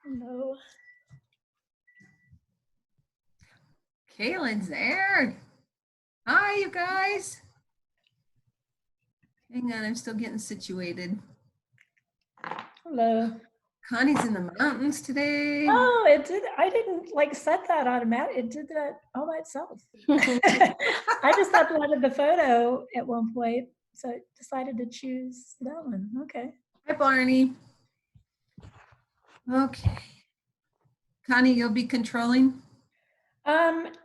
Hello. Kaylin's there. Hi, you guys. Hang on, I'm still getting situated. Hello. Connie's in the mountains today. Oh, it did. I didn't like set that automatic. It did that all by itself. I just uploaded the photo at one point, so I decided to choose that one. Okay. Hi, Barney. Okay. Connie, you'll be controlling?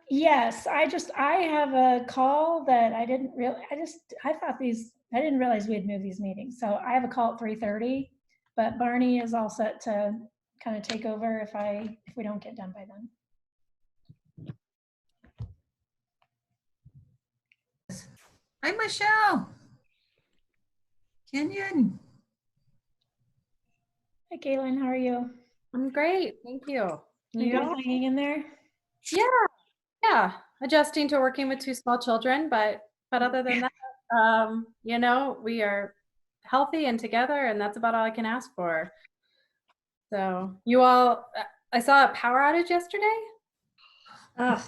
Yes, I have a call that I didn't really, I thought I didn't realize we had moved these meetings. So I have a call at 3:30, but Barney is all set to kind of take over if we don't get done by then. Hi, Michelle. Kenyon. Hi, Kaylin, how are you? I'm great, thank you. You hanging in there? Yeah, adjusting to working with two small children, but other than that, you know, we are healthy and together, and that's about all I can ask for. So you all, I saw a power outage yesterday. Oh,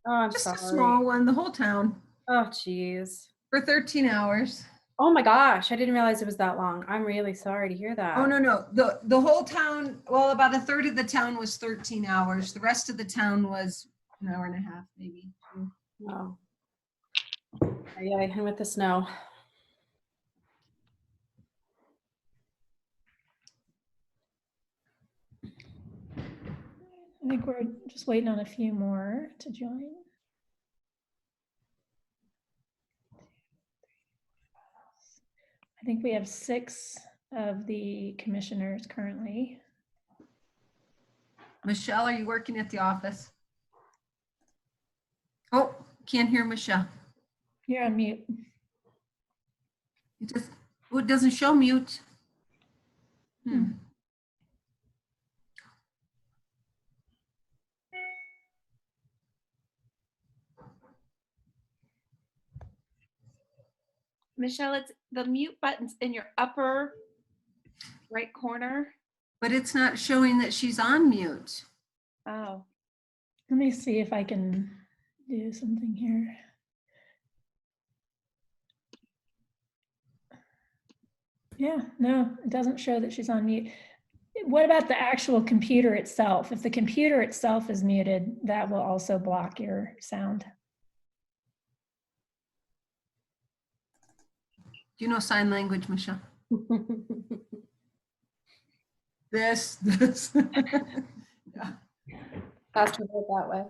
I'm Just sorry. a small one, the whole town. Oh, geez. For 13 hours. Oh my gosh, I didn't realize it was that long. I'm really sorry to hear that. Oh, no. The whole town, well, about a third of the town was 13 hours. The rest of the town was an hour and a half, maybe. Oh. Yeah, and with the snow. I think we're just waiting on a few more to join. I think we have 6 of the commissioners currently. Michelle, are you working at the office? Oh, can't hear Michelle. You're on mute. It doesn't show mute. Michelle, it's the mute button's in your upper right corner. But it's not showing that she's on mute. Oh. Let me see if I can do something here. Yeah, no, it doesn't show that she's on mute. What about the actual computer itself? If the computer itself is muted, that will also block your sound. Do you know sign language, Michelle? This. Yeah. Faster vote that way.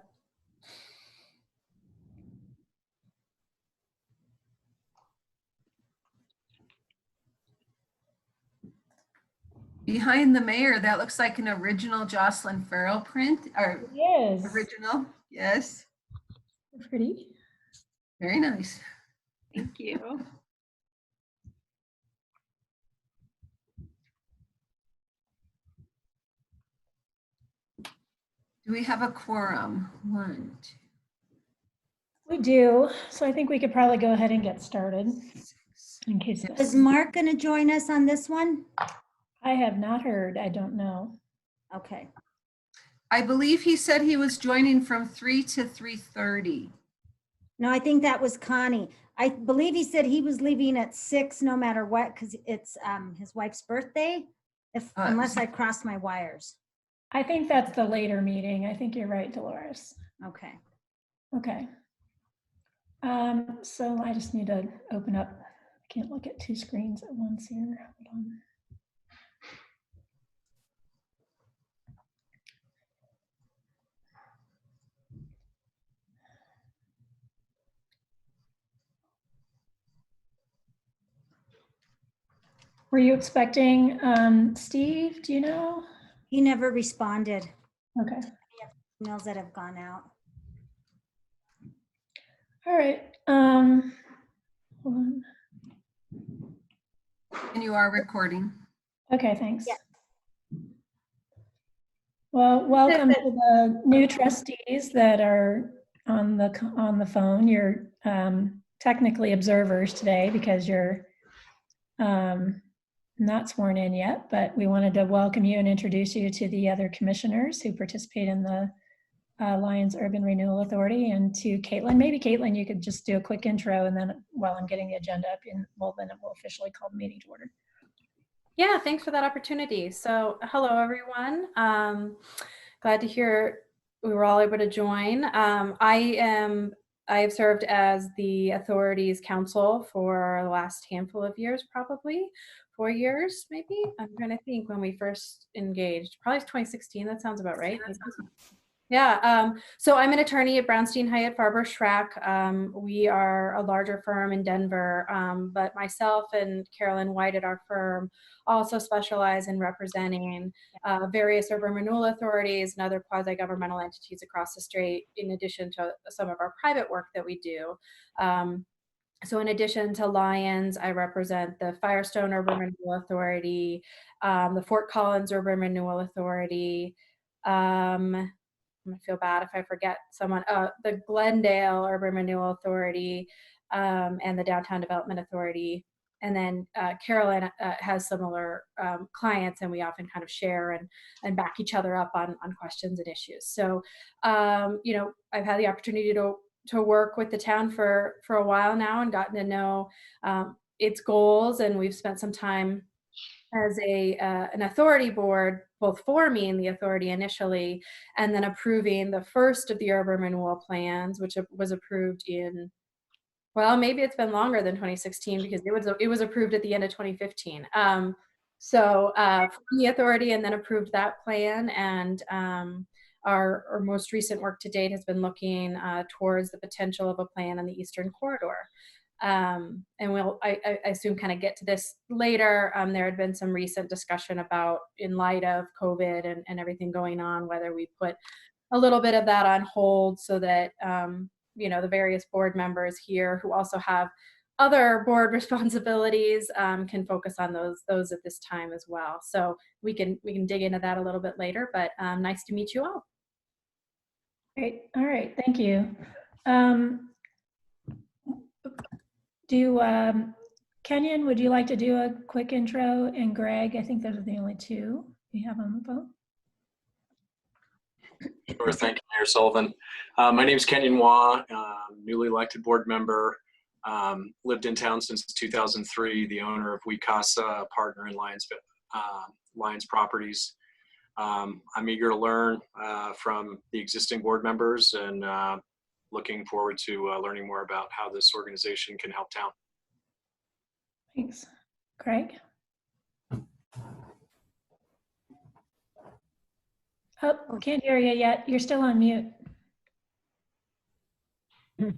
Behind the mayor, that looks like an original Jocelyn Farrell print. Or It is. original, yes. Pretty. Very nice. Thank you. Do we have a quorum? 1, 2. We do. So I think we could probably go ahead and get started. In case Is Mark going to join us on this one? I have not heard. I don't know. Okay. I believe he said he was joining from 3 to 3:30. No, I think that was Connie. I believe he said he was leaving at 6 no matter what, because it's his wife's birthday, unless I crossed my wires. I think that's the later meeting. I think you're right, Dolores. Okay. Okay. So I just need to open up. I can't look at 2 screens at once here. Hold on. Were you expecting Steve? Do you know? He never responded. Okay. Emails that have gone out. All right. Hold on. And you are recording. Okay, thanks. Yeah. Well, welcome to the new trustees that are on the phone. You're technically observers today because you're not sworn in yet, but we wanted to welcome you and introduce you to the other commissioners who participate in the Lyons Urban Renewal Authority, and to Caitlin. Maybe Caitlin, you could just do a quick intro, and then while I'm getting the agenda up, then it will officially call the meeting to order. Yeah, thanks for that opportunity. So hello, everyone. Glad to hear we were all able to join. I have served as the authority's counsel for the last handful of years, probably 4 years, maybe. I'm trying to think when we first engaged. Probably 2016. That sounds about right. Yeah, so I'm an attorney at Brownstein Hyatt Farber Schrack. We are a larger firm in Denver, but myself and Carolyn White at our firm also specialize in representing various urban renewal authorities and other quasi-governmental entities across the state, in addition to some of our private work that we do. So in addition to Lyons, I represent the Firestone Urban Renewal Authority, the Fort Collins Urban Renewal Authority, I'm gonna feel bad if I forget someone, the Glendale Urban Renewal Authority, and the Downtown Development Authority. And then Carolyn has similar clients, and we often kind of share and back each other up on questions and issues. So, you know, I've had the opportunity to work with the town for a while now and gotten to know its goals, and we've spent some time as an authority board, both forming the authority initially and then approving the first of the urban renewal plans, which was approved in, well, maybe it's been longer than 2016 because it was approved at the end of 2015. So from the authority, and then approved that plan, and our most recent work to date has been looking towards the potential of a plan on the Eastern Corridor. And I assume kind of get to this later. There had been some recent discussion about, in light of COVID and everything going on, whether we put a little bit of that on hold so that, you know, the various board members here who also have other board responsibilities can focus on those at this time as well. So we can dig into that a little bit later, but nice to meet you all. Great. All right. Thank you. Kenyon, would you like to do a quick intro? And Greg, I think those are the only two we have on the phone. Sure, thank you, Mayor Sullivan. My name is Kenyon Wah, newly elected board member. Lived in town since 2003, the owner of We Casa, a partner in Lyons Properties. I'm eager to learn from the existing board members, and looking forward to learning more about how this organization can help town. Thanks. Craig? Oh, can't hear you yet. You're still on mute. There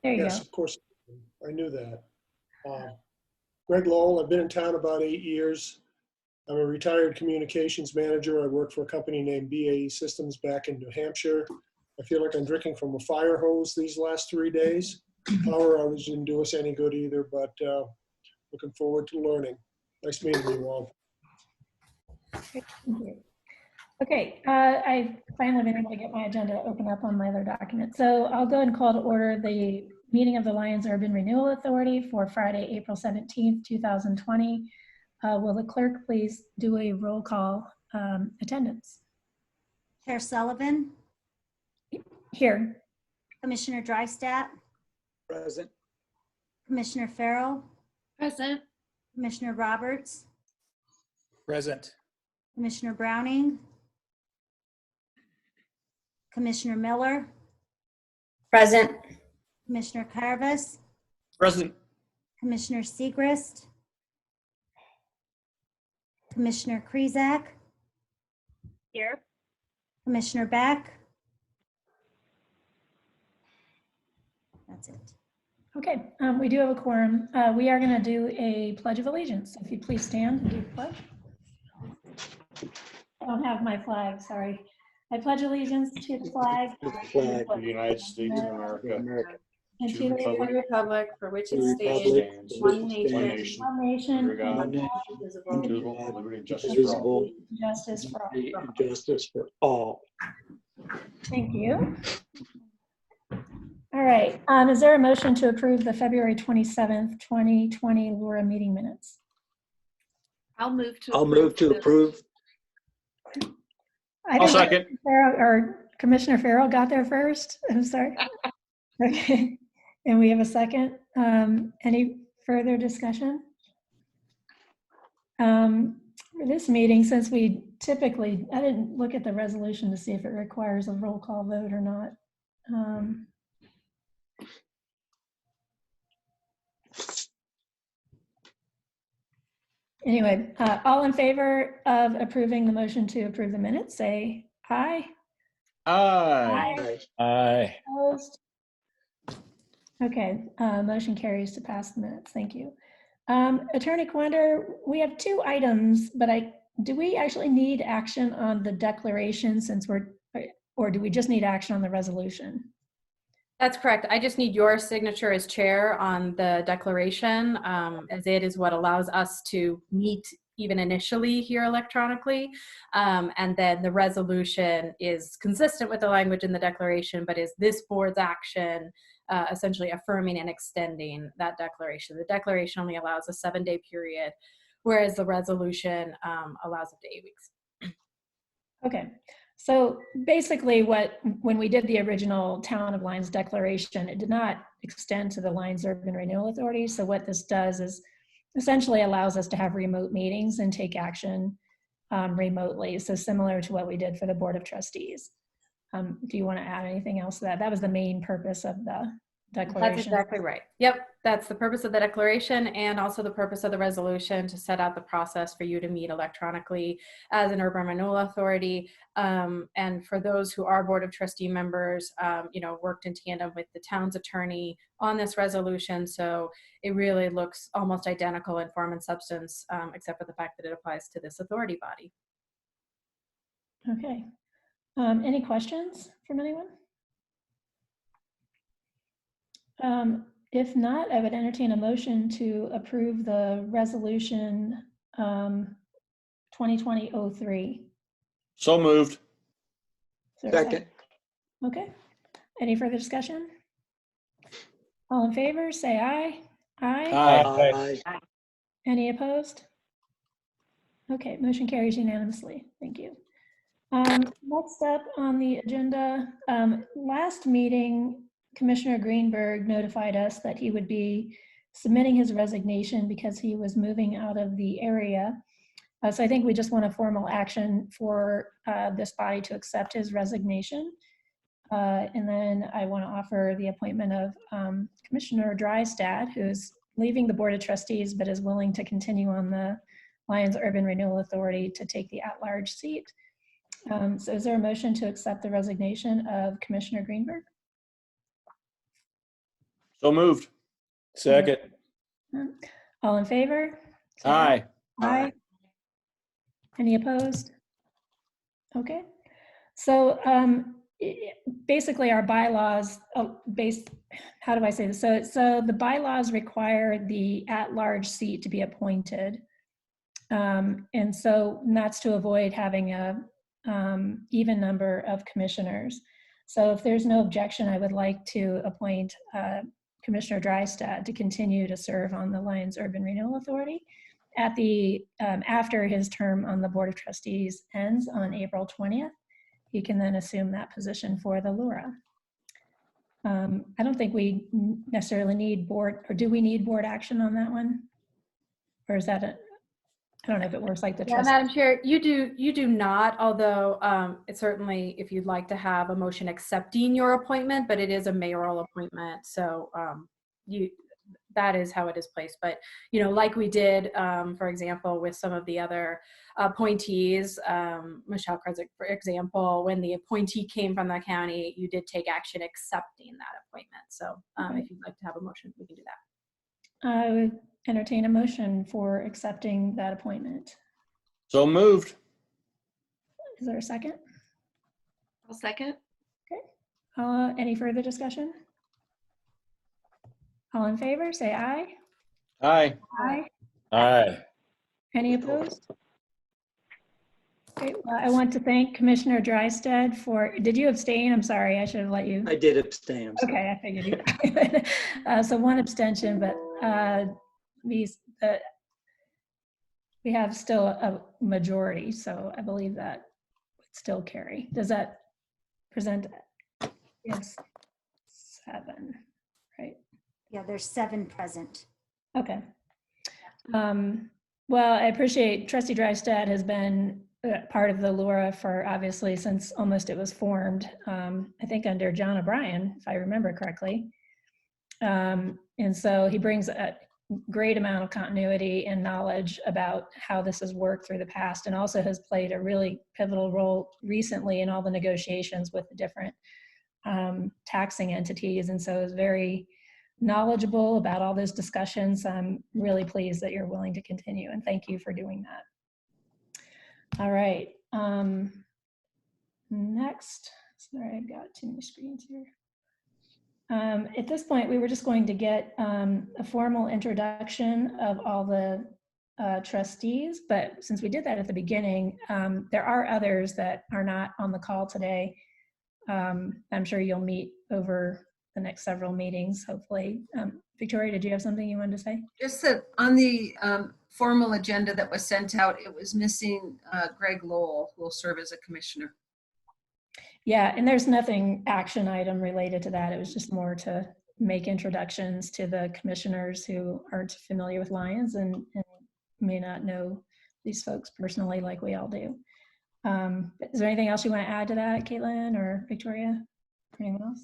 you Yes, go. of course. I knew that. Greg Lowell, I've been in town about 8 years. I'm a retired communications manager. I work for a company named BAE Systems back in New Hampshire. I feel like I'm drinking from a fire hose these last 3 days. Power outage didn't do us any good either, but looking forward to learning. Nice meeting you all. Thank you. Okay, I finally been able to get my agenda open up on my other document. So I'll go ahead and call to order the meeting of the Lyons Urban Renewal Authority for Friday, April 17th, 2020. Will the clerk please do a roll call attendance? Chair Sullivan, Here. Commissioner Drystat, Present. Commissioner Farrell, Present. Commissioner Roberts, Present. Commissioner Browning, Commissioner Miller, Present. Commissioner Carvis, Present. Commissioner Segrist, Commissioner Krezak, Here. Commissioner Beck. That's it. Okay, we do have a quorum. We are going to do a pledge of allegiance. If you please stand and do the pledge. I don't have my flag, sorry. I pledge allegiance to the flag To the flag of the United States of America, and to to the the The republic, republic for which it the stands, republic stands for which one it nation, one stands, nation, one nation, under God, one nation, indivisible, under indivisible, God, liberty and justice for indivisible, all. justice for all. liberty and justice for all. Thank you. All right, is there a motion to approve the February 27th, 2020 Laura meeting minutes? I'll move to. I'll move to this. approve. I I'll didn't- second. Or Commissioner Farrell got there first. I'm sorry. Okay, and we have a second. Any further discussion? For this meeting, since we typically, I didn't look at the resolution to see if it requires a roll call vote or not. Anyway, all in favor of approving the motion to approve the minutes, say aye. Aye. Aye. Opposed? Okay, motion carries to pass the minutes. Thank you. Attorney Quander, we have 2 items, but do we actually need action on the declaration since or do we just need action on the resolution? That's correct. I just need your signature as chair on the declaration, as it is what allows us to meet even initially here electronically. And then the resolution is consistent with the language in the declaration, but is this board's action essentially affirming and extending that declaration. The declaration only allows a 7-day period, whereas the resolution allows up to 8 weeks. Okay. So basically when we did the original Town of Lyons declaration, it did not extend to the Lyons Urban Renewal Authority. So what this does is essentially allows us to have remote meetings and take action remotely. So similar to what we did for the Board of Trustees. Do you want to add anything else to that? That was the main purpose of the declaration. That's exactly right. Yep, that's the purpose of the declaration and also the purpose of the resolution, to set out the process for you to meet electronically as an urban renewal authority. And for those who are Board of Trustee members, worked in tandem with the town's attorney on this resolution. So it really looks almost identical in form and substance, except for the fact that it applies to this authority body. Okay. Any questions from anyone? If not, I would entertain a motion to approve the resolution 2020-03. So moved. Is there a Second. Okay. Any further discussion? All in favor, say aye. Aye. Aye. Any opposed? Okay, motion carries unanimously. Thank you. Next up on the agenda, last meeting, Commissioner Greenberg notified us that he would be submitting his resignation because he was moving out of the area. So I think we just want a formal action for this body to accept his resignation. And then I want to offer the appointment of Commissioner Drystad, who's leaving the Board of Trustees, but is willing to continue on the Lyons Urban Renewal Authority to take the at-large seat. So is there a motion to accept the resignation of Commissioner Greenberg? So moved. Second. All in favor? Say Aye. Aye. Any opposed? Okay. So basically our bylaws, how do I say this? So the bylaws require the at-large seat to be appointed. And that's to avoid having a even number of commissioners. So if there's no objection, I would like to appoint Commissioner Drystad to continue to serve on the Lyons Urban Renewal Authority at the after his term on the Board of Trustees ends on April 20th. He can then assume that position for the LURA. I don't think we necessarily need board, or do we need board action on that one? Or is that I don't know if it works like the Yeah, trust. Madam Chair, you do not, although it's certainly, if you'd like to have a motion accepting your appointment, but it is a mayoral appointment. So that is how it is placed. But, you know, like we did, for example, with some of the other appointees, Michelle Kresik, for example, when the appointee came from the county, you did take action accepting that appointment. So if you'd like to have a motion, we can do that. I would entertain a motion for accepting that appointment. So moved. Is there a second? I'll second. Any further discussion? All in favor, say aye. Aye. Aye. Aye. Any opposed? Okay, well, I want to thank Commissioner Drysdale for, did you abstain? I'm sorry, I should have let you. I did abstain. I'm sorry. Okay, I figured you. So one abstention, but we have still a majority, so I believe that would still carry. Does that present? Yes, 7, right? Yeah, there's 7 present. Okay. Well, I appreciate Trustee Drystad has been part of the LURA for obviously since almost it was formed, I think under John O'Brien, if I remember correctly. And so he brings a great amount of continuity and knowledge about how this has worked through the past, and also has played a really pivotal role recently in all the negotiations with the different taxing entities. And so is very knowledgeable about all those discussions. I'm really pleased that you're willing to continue, and thank you for doing that. All right. Next, sorry, I've got too many screens here. At this point, we were just going to get a formal introduction of all the trustees, but since we did that at the beginning, there are others that are not on the call today. I'm sure you'll meet over the next several meetings, hopefully. Victoria, did you have something you wanted to say? Just that on the formal agenda that was sent out, it was missing Greg Lowell, who will serve as a commissioner. Yeah, and there's nothing action item related to that. It was just more to make introductions to the commissioners who aren't familiar with Lyons and may not know these folks personally like we all do. Is there anything else you want to add to that, Caitlin or Victoria, or anyone else?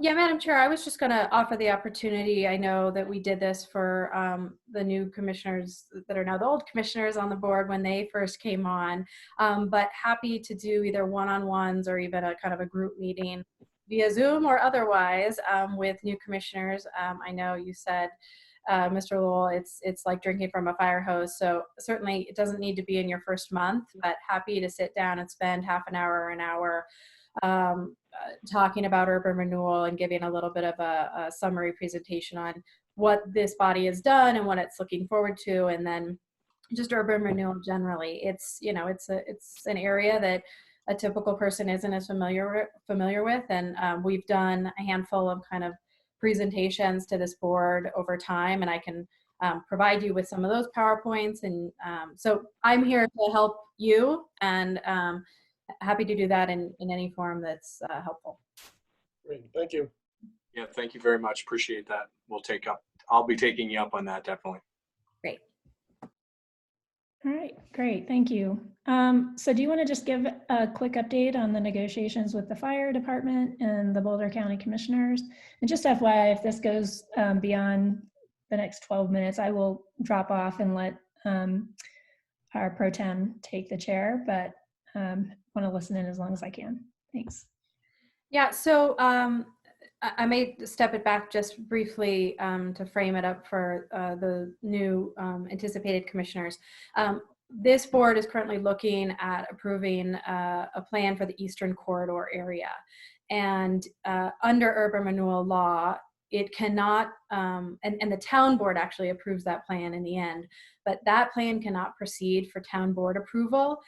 Yeah, Madam Chair, I was just going to offer the opportunity. I know that we did this for the new commissioners that are now the old commissioners on the board when they first came on, but happy to do either one-on-ones or even a kind of a group meeting via Zoom or otherwise with new commissioners. I know you said, Mr. Lowell, it's like drinking from a fire hose. So certainly it doesn't need to be in your first month, but happy to sit down and spend half an hour or an hour talking about urban renewal and giving a little bit of a summary presentation on what this body has done and what it's looking forward to, and then just urban renewal generally. It's, you know, it's an area that a typical person isn't as familiar with, and we've done a handful of kind of presentations to this board over time, and I can provide you with some of those PowerPoints, and so I'm here to help you, and happy to do that in any form that's helpful. Great, thank you. Yeah, thank you very much. Appreciate that. I'll be taking you up on that, definitely. Great. All right, great, thank you. So do you want to just give a quick update on the negotiations with the fire department and the Boulder County Commissioners? And just FYI, if this goes beyond the next 12 minutes, I will drop off and let our pro tem take the chair, but want to listen in as long as I can. Thanks. Yeah, so I may step it back just briefly to frame it up for the new anticipated commissioners. This board is currently looking at approving a plan for the Eastern Corridor area. And under urban renewal law, it cannot, and the town board actually approves that plan in the end, but that plan cannot proceed for town board approval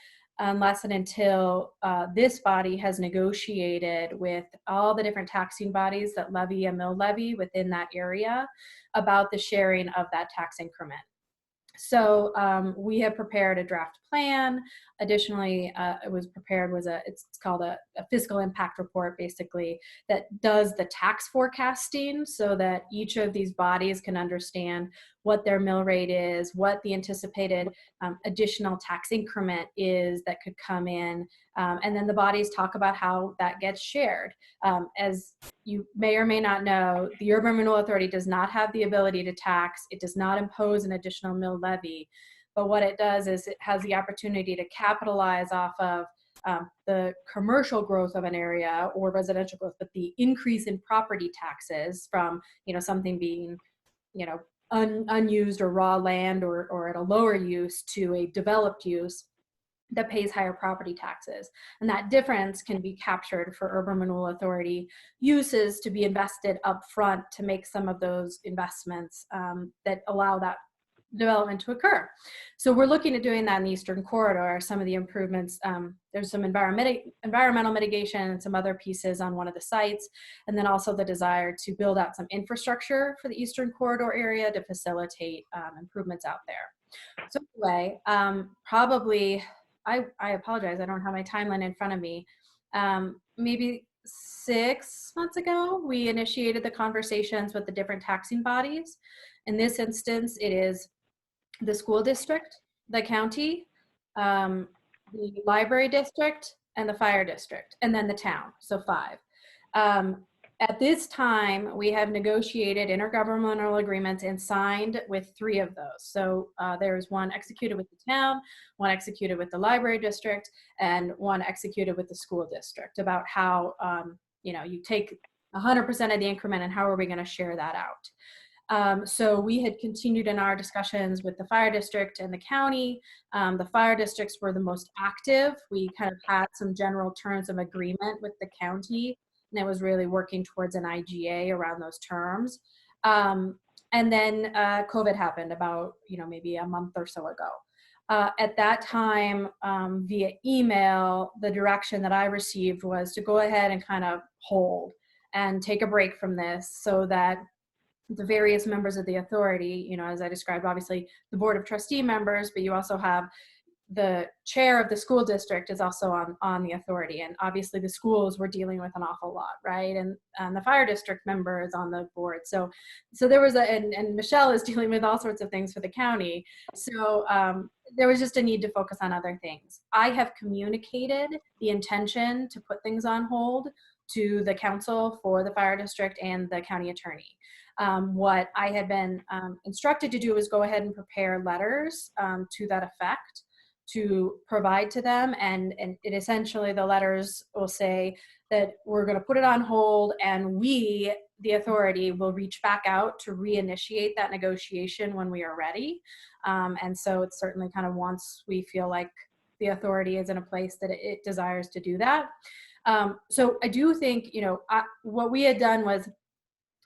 unless and until this body has negotiated with all the different taxing bodies that levy a mill levy within that area about the sharing of that tax increment. So we have prepared a draft plan. Additionally, it's called a fiscal impact report, basically, that does the tax forecasting so that each of these bodies can understand what their mill rate is, what the anticipated additional tax increment is that could come in. And then the bodies talk about how that gets shared. As you may or may not know, the Urban Renewal Authority does not have the ability to tax. It does not impose an additional mill levy. But what it does is it has the opportunity to capitalize off of the commercial growth of an area or residential growth, but the increase in property taxes from, something being, unused or raw land or at a lower use to a developed use that pays higher property taxes. And that difference can be captured for Urban Renewal Authority uses to be invested up front to make some of those investments that allow that development to occur. So we're looking at doing that in the Eastern Corridor, some of the improvements. There's some environmental mitigation and some other pieces on one of the sites, and then also the desire to build out some infrastructure for the Eastern Corridor area to facilitate improvements out there. So anyway, probably, I apologize, I don't have my timeline in front of me. Maybe 6 months ago, we initiated the conversations with the different taxing bodies. In this instance, it is the school district, the county, the library district, and the fire district, and then the town, so 5. At this time, we have negotiated intergovernmental agreements and signed with 3 of those. So there's one executed with the town, one executed with the library district, and one executed with the school district about how, you take 100% of the increment and how are we going to share that out. So we had continued in our discussions with the fire district and the county. The fire districts were the most active. We kind of had some general terms of agreement with the county, and it was really working towards an IGA around those terms. And then COVID happened about, maybe a month or so ago. At that time, via email, the direction that I received was to go ahead and kind of hold and take a break from this so that the various members of the authority, as I described, obviously the board of trustee members, but you also have the chair of the school district is also on the authority. And obviously the schools were dealing with an awful lot, right? And the fire district member is on the board. So there was and Michelle is dealing with all sorts of things for the county. So there was just a need to focus on other things. I have communicated the intention to put things on hold to the council for the fire district and the county attorney. What I had been instructed to do was go ahead and prepare letters to that effect to provide to them. And it essentially, the letters will say that we're going to put it on hold and we, the authority, will reach back out to reinitiate that negotiation when we are ready. And so it's certainly kind of once we feel like the authority is in a place that it desires to do that. So I do think, what we had done was,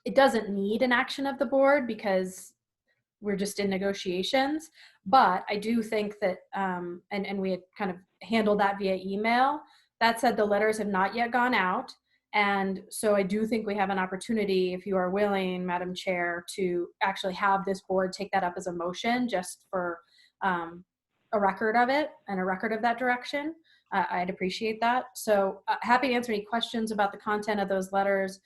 it doesn't need an action of the board because we're just in negotiations. But I do think that, and we had kind of handled that via email. That said, the letters have not yet gone out. And so I do think we have an opportunity, if you are willing, Madam Chair, to actually have this board take that up as a motion just for a record of it and a record of that direction. I'd appreciate that. So happy to answer any questions about the content of those letters.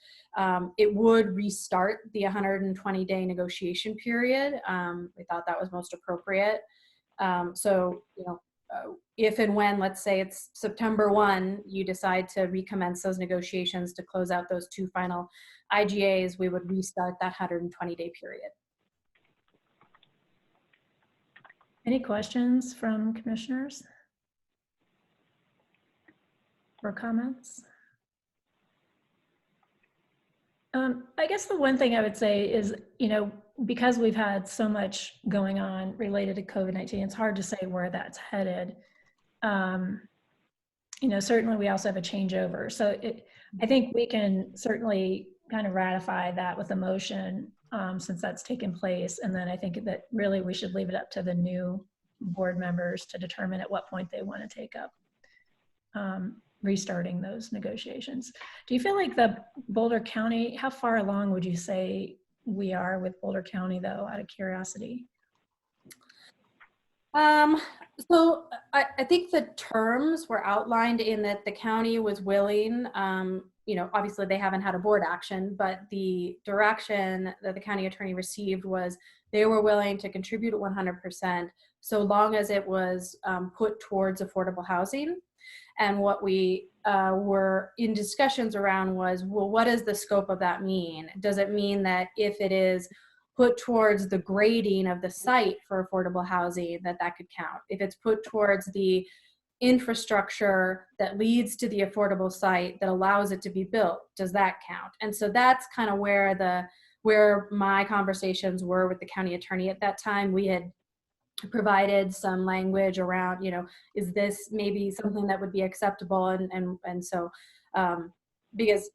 It would restart the 120-day negotiation period. We thought that was most appropriate. So, if and when, let's say it's September 1, you decide to recommence those negotiations to close out those 2 final IGAs, we would restart that 120-day period. Any questions from commissioners or comments? I guess the one thing I would say is, because we've had so much going on related to COVID-19, it's hard to say where that's headed. Certainly we also have a changeover. So I think we can certainly kind of ratify that with a motion since that's taken place. And then I think that really we should leave it up to the new board members to determine at what point they want to take up restarting those negotiations. Do you feel like the Boulder County, how far along would you say we are with Boulder County though, out of curiosity? So I think the terms were outlined in that the county was willing obviously they haven't had a board action, but the direction that the county attorney received was they were willing to contribute 100% so long as it was put towards affordable housing. And what we were in discussions around was, well, what does the scope of that mean? Does it mean that if it is put towards the grading of the site for affordable housing, that could count? If it's put towards the infrastructure that leads to the affordable site that allows it to be built, does that count? And so that's kind of where my conversations were with the county attorney at that time. We had provided some language around, is this maybe something that would be acceptable? And so, because,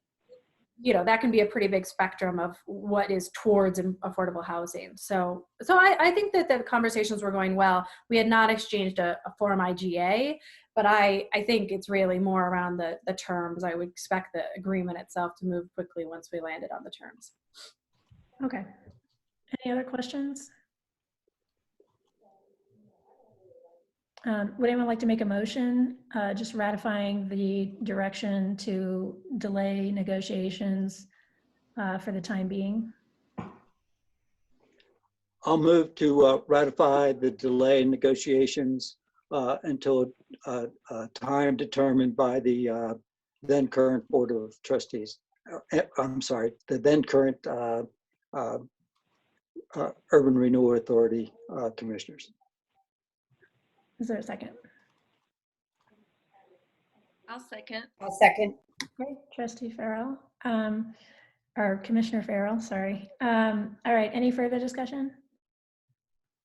that can be a pretty big spectrum of what is towards affordable housing. So I think that the conversations were going well. We had not exchanged a Form IGA, but I think it's really more around the terms. I would expect the agreement itself to move quickly once we landed on the terms. Okay. Any other questions? Would anyone like to make a motion just ratifying the direction to delay negotiations for the time being? I'll move to ratify the delay in negotiations until time determined by the then current Board of Trustees. I'm sorry, the then current Urban Renewal Authority commissioners. Is there a second? I'll second. I'll second. Great, Trustee Farrell, or Commissioner Farrell, sorry. All right, any further discussion?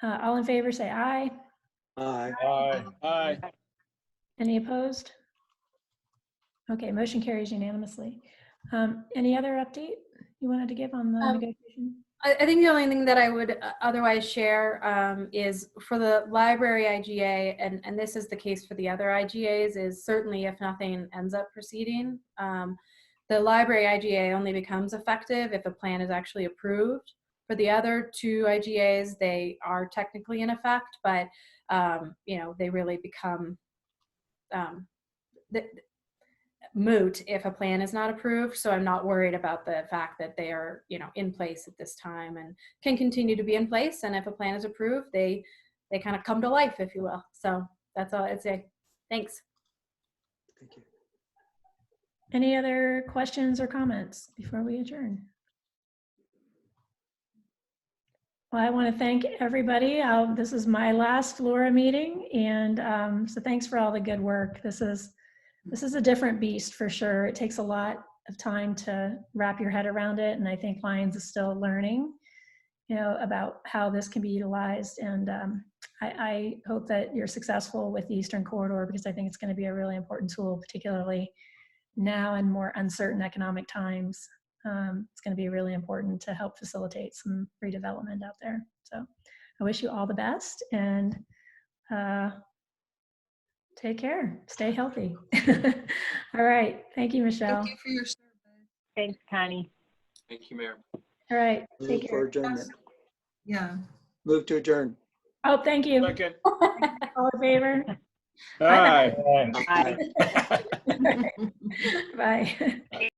All in favor, say aye. Aye. Aye. Aye. Any opposed? Okay, motion carries unanimously. Any other update you wanted to give on the negotiation? I think the only thing that I would otherwise share is for the library IGA, and this is the case for the other IGAs, is certainly if nothing ends up proceeding, the library IGA only becomes effective if a plan is actually approved. For the other two IGAs, they are technically in effect, but they really become moot if a plan is not approved. So I'm not worried about the fact that they are, in place at this time and can continue to be in place. And if a plan is approved, they kind of come to life, if you will. So that's all I'd say. Thanks. Thank you. Any other questions or comments before we adjourn? Well, I want to thank everybody. This is my last Flora meeting, and so thanks for all the good work. This is a different beast for sure. It takes a lot of time to wrap your head around it, and I think Lyons is still learning, about how this can be utilized. And I hope that you're successful with the Eastern Corridor, because I think it's going to be a really important tool, particularly now in more uncertain economic times. It's going to be really important to help facilitate some redevelopment out there. So I wish you all the best, and take care. Stay healthy. All right. Thank you, Michelle. Thank you for your service. Thanks, Connie. Thank you, Mayor. All right. Move Take for care. adjournment. Yeah. Move to adjourn. Oh, thank you. Second. All in favor? Aye. Aye. Bye.